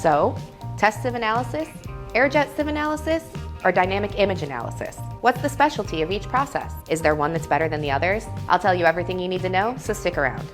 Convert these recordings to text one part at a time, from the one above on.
So, test sieve analysis, Jet Sieve Analysis, or dynamic image analysis? What's the specialty of each process? Is there one that's better than the others? I'll tell you everything you need to know, so stick around.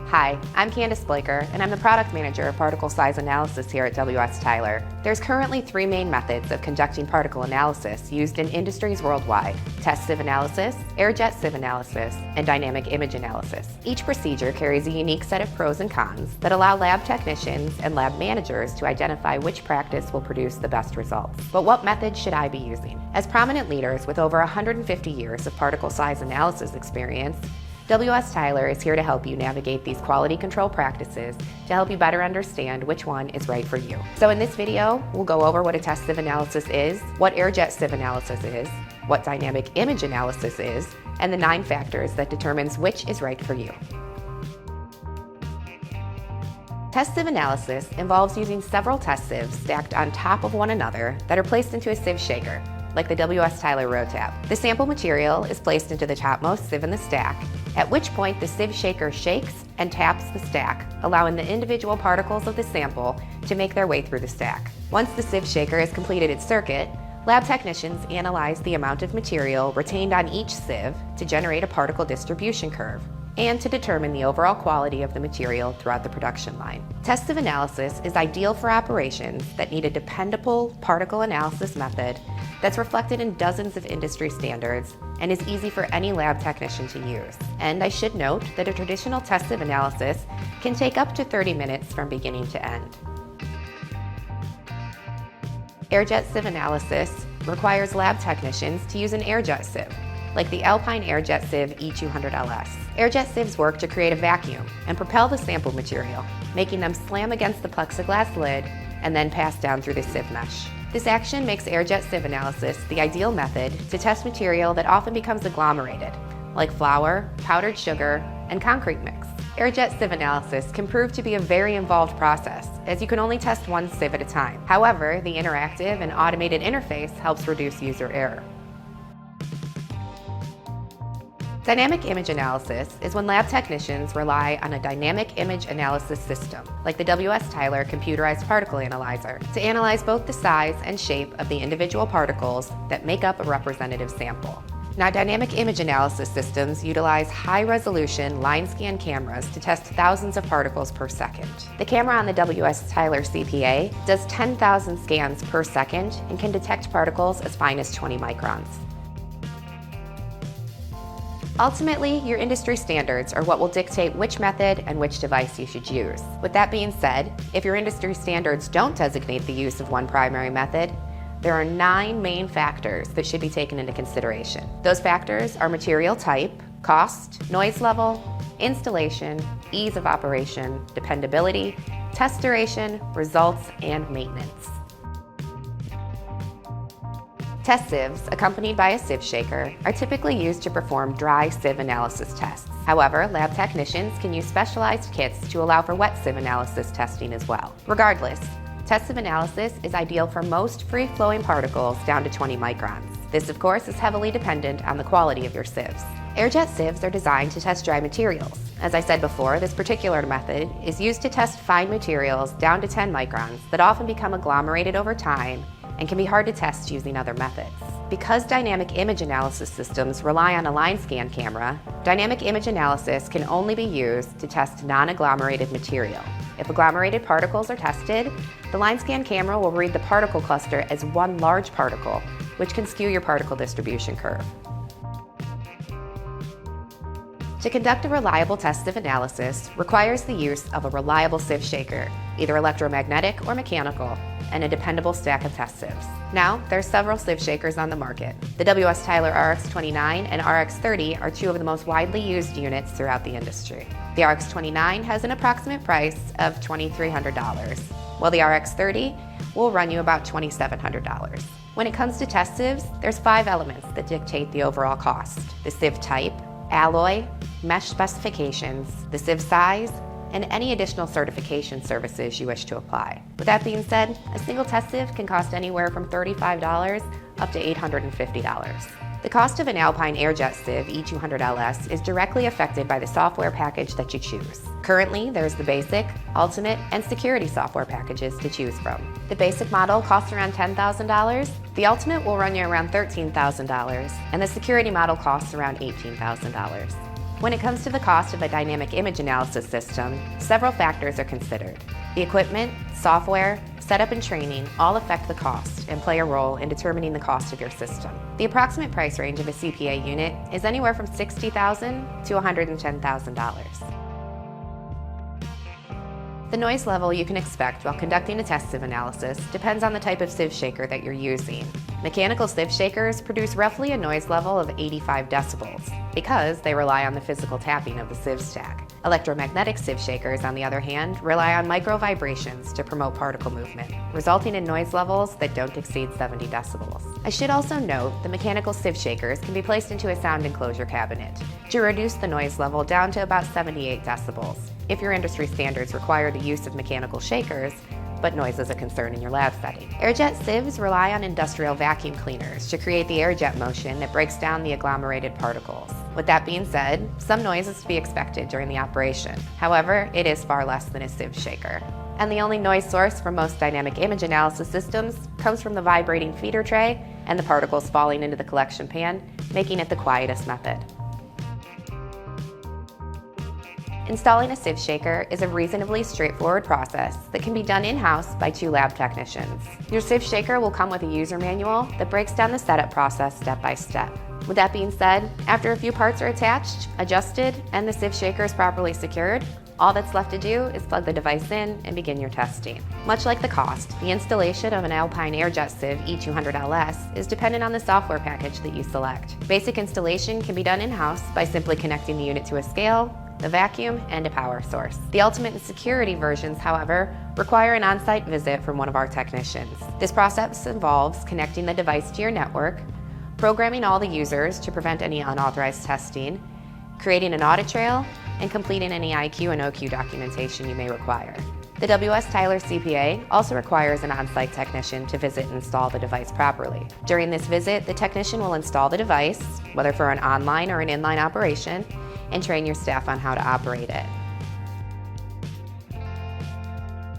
Hi, I'm Candace Blaker, and I'm the Product Manager of Particle Size Analysis here at WS Tyler. There's currently 3 main methods of conducting particle analysis used in industries worldwide: test sieve analysis, Jet Sieve Analysis, and dynamic image analysis. Each procedure carries a unique set of pros and cons that allow lab technicians and lab managers to identify which practice will produce the best results. But what method should I be using? As prominent leaders with over 150 years of particle size analysis experience, WS Tyler is here to help you navigate these quality control practices to help you better understand which one is right for you. So in this video, we'll go over what a test sieve analysis is, what Jet Sieve Analysis is, what dynamic image analysis is, and the 9 factors that determines which is right for you. Test sieve analysis involves using several test sieves stacked on top of one another that are placed into a sieve shaker, like the WS Tyler RoTab. The sample material is placed into the topmost sieve in the stack, at which point the sieve shaker shakes and taps the stack, allowing the individual particles of the sample to make their way through the stack. Once the sieve shaker has completed its circuit, lab technicians analyze the amount of material retained on each sieve to generate a particle distribution curve and to determine the overall quality of the material throughout the production line. Test sieve analysis is ideal for operations that need a dependable particle analysis method that's reflected in dozens of industry standards and is easy for any lab technician to use. And I should note that a traditional test sieve analysis can take up to 30 minutes from beginning to end. Jet Sieve Analysis requires lab technicians to use an Jet sieve, like the Alpine Jet Sieve E200LS. Jet sieves work to create a vacuum and propel the sample material, making them slam against the plexiglass lid and then pass down through the sieve mesh. This action makes Jet Sieve Analysis the ideal method to test material that often becomes agglomerated, like flour, powdered sugar, and concrete mix. Jet Sieve Analysis can prove to be a very involved process, as you can only test one sieve at a time. However, the interactive and automated interface helps reduce user error. Dynamic image analysis is when lab technicians rely on a dynamic image analysis system, like the WS Tyler computerized particle analyzer, to analyze both the size and shape of the individual particles that make up a representative sample. Now, dynamic image analysis systems utilize high-resolution line scan cameras to test thousands of particles per second. The camera on the WS Tyler CPA does 10,000 scans per second and can detect particles as fine as 20 microns. Ultimately, your industry standards are what will dictate which method and which device you should use. With that being said, if your industry standards don't designate the use of one primary method, there are 9 main factors that should be taken into consideration. Those factors are material type, cost, noise level, installation, ease of operation, dependability, test duration, results, and maintenance. Test sieves, accompanied by a sieve shaker, are typically used to perform dry sieve analysis tests. However, lab technicians can use specialized kits to allow for wet sieve analysis testing as well. Regardless, test sieve analysis is ideal for most free-flowing particles down to 20 microns. This, of course, is heavily dependent on the quality of your sieves. Jet sieves are designed to test dry materials. As I said before, this particular method is used to test fine materials down to 10 microns that often become agglomerated over time and can be hard to test using other methods. Because dynamic image analysis systems rely on a line scan camera, dynamic image analysis can only be used to test non-agglomerated material. If agglomerated particles are tested, the line scan camera will read the particle cluster as one large particle, which can skew your particle distribution curve. To conduct a reliable test sieve analysis requires the use of a reliable sieve shaker, either electromagnetic or mechanical, and a dependable stack of test sieves. Now, there are several sieve shakers on the market. The WS Tyler RX29 and RX30 are 2 of the most widely used units throughout the industry. The RX29 has an approximate price of $2,300, while the RX30 will run you about $2,700. When it comes to test sieves, there's 5 elements that dictate the overall cost: the sieve type, alloy, mesh specifications, the sieve size, and any additional certification services you wish to apply. With that being said, a single test sieve can cost anywhere from $35 up to $850. The cost of an Alpine Airjet Sieve E200LS is directly affected by the software package that you choose. Currently, there's the Basic, Ultimate, and Security software packages to choose from. The Basic model costs around $10,000, the Ultimate will run you around $13,000, and the Security model costs around $18,000. When it comes to the cost of a dynamic image analysis system, several factors are considered. The equipment, software, setup, and training all affect the cost and play a role in determining the cost of your system. The approximate price range of a CPA unit is anywhere from $60,000 to $110,000. The noise level you can expect while conducting a test sieve analysis depends on the type of sieve shaker that you're using. Mechanical sieve shakers produce roughly a noise level of 85 decibels because they rely on the physical tapping of the sieve stack. Electromagnetic sieve shakers, on the other hand, rely on micro vibrations to promote particle movement, resulting in noise levels that don't exceed 70 decibels. I should also note that mechanical sieve shakers can be placed into a sound enclosure cabinet to reduce the noise level down to about 78 decibels. If your industry standards require the use of mechanical shakers, but noise is a concern in your lab setting. Airjet sieves rely on industrial vacuum cleaners to create the airjet motion that breaks down the agglomerated particles. With that being said, some noise is to be expected during the operation. However, it is far less than a sieve shaker. And the only noise source for most dynamic image analysis systems comes from the vibrating feeder tray and the particles falling into the collection pan, making it the quietest method. Installing a sieve shaker is a reasonably straightforward process that can be done in-house by 2 lab technicians. Your sieve shaker will come with a user manual that breaks down the setup process step by step. With that being said, after a few parts are attached, adjusted, and the sieve shaker is properly secured, all that's left to do is plug the device in and begin your testing. Much like the cost, the installation of an Alpine Airjet Sieve E200LS is dependent on the software package that you select. Basic installation can be done in-house by simply connecting the unit to a scale, the vacuum, and a power source. The Ultimate and Security versions, however, require an on-site visit from one of our technicians. This process involves connecting the device to your network, programming all the users to prevent any unauthorized testing, creating an audit trail, and completing any IQ and OQ documentation you may require. The W.S. Tyler CPA also requires an on-site technician to visit and install the device properly. During this visit, the technician will install the device, whether for an online or an inline operation, and train your staff on how to operate it.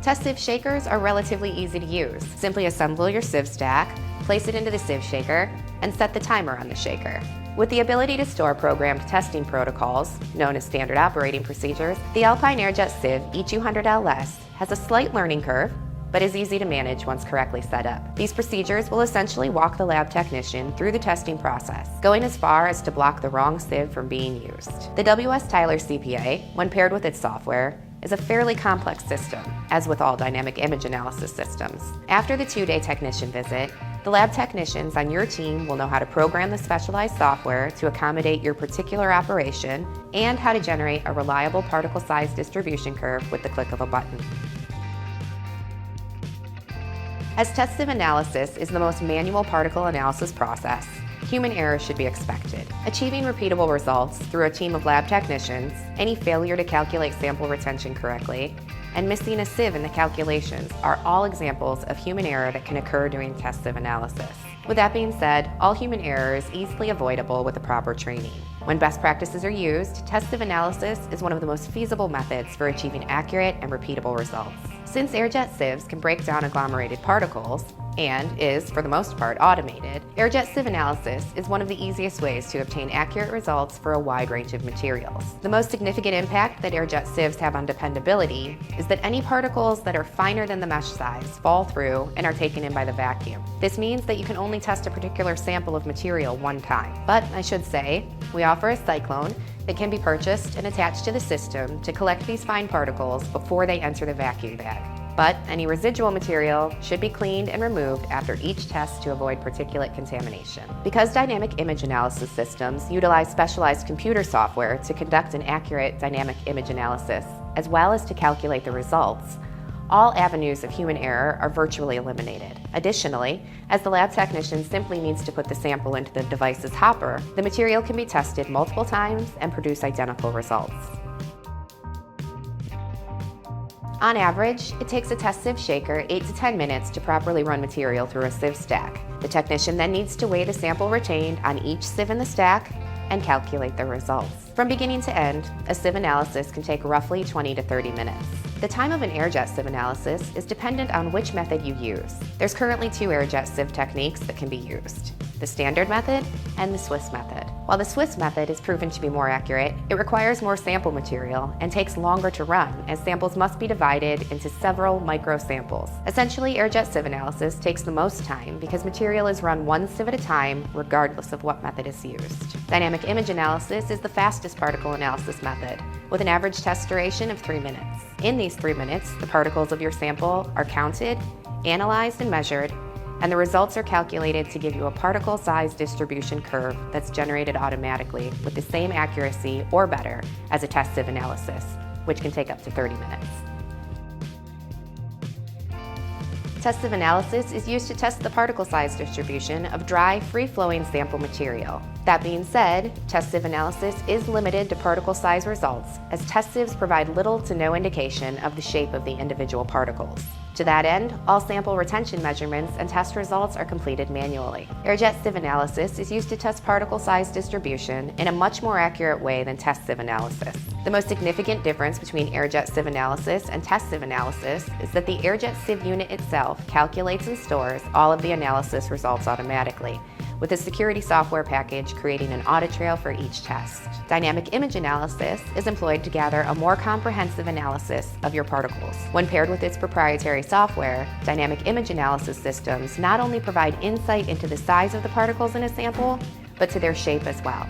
Test sieve shakers are relatively easy to use. Simply assemble your sieve stack, place it into the sieve shaker, and set the timer on the shaker. With the ability to store programmed testing protocols, known as standard operating procedures, the Alpine Airjet Sieve E200LS has a slight learning curve, but is easy to manage once correctly set up. These procedures will essentially walk the lab technician through the testing process, going as far as to block the wrong sieve from being used. The W.S. Tyler CPA, when paired with its software, is a fairly complex system, as with all dynamic image analysis systems. After the 2-day technician visit, the lab technicians on your team will know how to program the specialized software to accommodate your particular operation and how to generate a reliable particle size distribution curve with the click of a button. As test sieve analysis is the most manual particle analysis process, human error should be expected. Achieving repeatable results through a team of lab technicians, any failure to calculate sample retention correctly, and missing a sieve in the calculations are all examples of human error that can occur during test sieve analysis. With that being said, all human error is easily avoidable with the proper training. When best practices are used, test sieve analysis is one of the most feasible methods for achieving accurate and repeatable results. Since airjet sieves can break down agglomerated particles, and is, for the most part, automated, airjet sieve analysis is one of the easiest ways to obtain accurate results for a wide range of materials. The most significant impact that airjet sieves have on dependability is that any particles that are finer than the mesh size fall through and are taken in by the vacuum. This means that you can only test a particular sample of material one time. But I should say, we offer a cyclone that can be purchased and attached to the system to collect these fine particles before they enter the vacuum bag. But any residual material should be cleaned and removed after each test to avoid particulate contamination. Because dynamic image analysis systems utilize specialized computer software to conduct an accurate dynamic image analysis, as well as to calculate the results, all avenues of human error are virtually eliminated. Additionally, as the lab technician simply needs to put the sample into the device's hopper, the material can be tested multiple times and produce identical results. On average, it takes a test sieve shaker 8 to 10 minutes to properly run material through a sieve stack. The technician then needs to weigh the sample retained on each sieve in the stack and calculate the results. From beginning to end, a sieve analysis can take roughly 20 to 30 minutes. The time of an air-jet sieve analysis is dependent on which method you use. There's currently 2 air-jet sieve techniques that can be used: the standard method and the Swiss method. While the Swiss method is proven to be more accurate, it requires more sample material and takes longer to run, as samples must be divided into several micro samples. Essentially, air-jet sieve analysis takes the most time because material is run one sieve at a time, regardless of what method is used. Dynamic image analysis is the fastest particle analysis method, with an average test duration of 3 minutes. In these 3 minutes, the particles of your sample are counted, analyzed, and measured, and the results are calculated to give you a particle size distribution curve that's generated automatically with the same accuracy or better as a test sieve analysis, which can take up to 30 minutes. Test sieve analysis is used to test the particle size distribution of dry, free-flowing sample material. That being said, test sieve analysis is limited to particle size results, as test sieves provide little to no indication of the shape of the individual particles. To that end, all sample retention measurements and test results are completed manually. Air-jet sieve analysis is used to test particle size distribution in a much more accurate way than test sieve analysis. The most significant difference between air-jet sieve analysis and test sieve analysis is that the air-jet sieve unit itself calculates and stores all of the analysis results automatically, with a security software package creating an audit trail for each test. Dynamic image analysis is employed to gather a more comprehensive analysis of your particles. When paired with its proprietary software, dynamic image analysis systems not only provide insight into the size of the particles in a sample, but to their shape as well.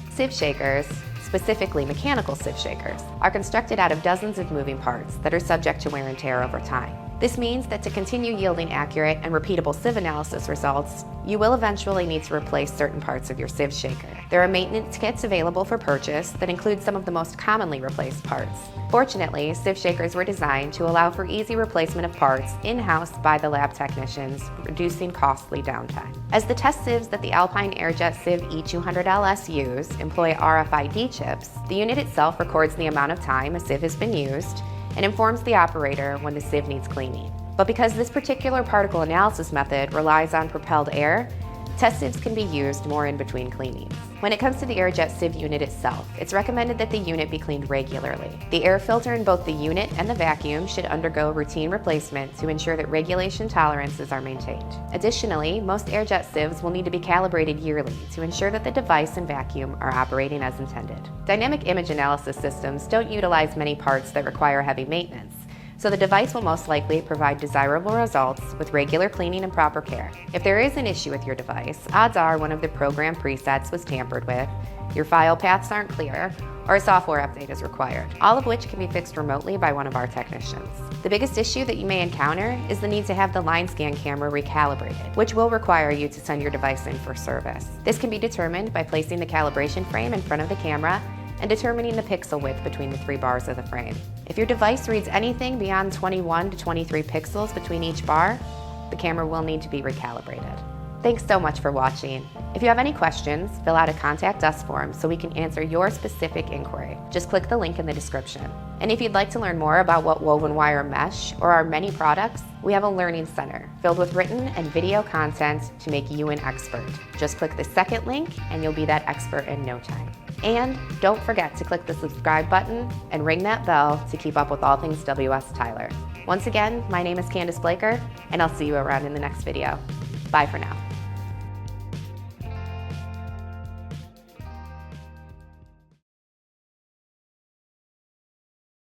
Sieve shakers, specifically mechanical sieve shakers, are constructed out of dozens of moving parts that are subject to wear and tear over time. This means that to continue yielding accurate and repeatable sieve analysis results, you will eventually need to replace certain parts of your sieve shaker. There are maintenance kits available for purchase that include some of the most commonly replaced parts. Fortunately, sieve shakers were designed to allow for easy replacement of parts in-house by the lab technicians, reducing costly downtime. As the test sieves that the Alpine Air-Jet Sieve E200LS use employ RFID chips, the unit itself records the amount of time a sieve has been used and informs the operator when the sieve needs cleaning. But because this particular particle analysis method relies on propelled air, test sieves can be used more in between cleanings. When it comes to the air-jet sieve unit itself, it's recommended that the unit be cleaned regularly. The air filter in both the unit and the vacuum should undergo routine replacement to ensure that regulation tolerances are maintained. Additionally, most air-jet sieves will need to be calibrated yearly to ensure that the device and vacuum are operating as intended. Dynamic image analysis systems don't utilize many parts that require heavy maintenance, so the device will most likely provide desirable results with regular cleaning and proper care. If there is an issue with your device, odds are one of the program presets was tampered with, your file paths aren't clear, or a software update is required, all of which can be fixed remotely by one of our technicians. The biggest issue that you may encounter is the need to have the line scan camera recalibrated, which will require you to send your device in for service. This can be determined by placing the calibration frame in front of the camera and determining the pixel width between the 3 bars of the frame. If your device reads anything beyond 21 to 23 pixels between each bar, the camera will need to be recalibrated. Thanks so much for watching. If you have any questions, fill out a Contact Us form so we can answer your specific inquiry. Just click the link in the description. And if you'd like to learn more about what woven wire mesh or our many products, we have a learning center filled with written and video content to make you an expert. Just click the second link and you'll be that expert in no time. And don't forget to click the subscribe button and ring that bell to keep up with all things WS Tyler. Once again, my name is Candace Blaker, and I'll see you around in the next video. Bye for now.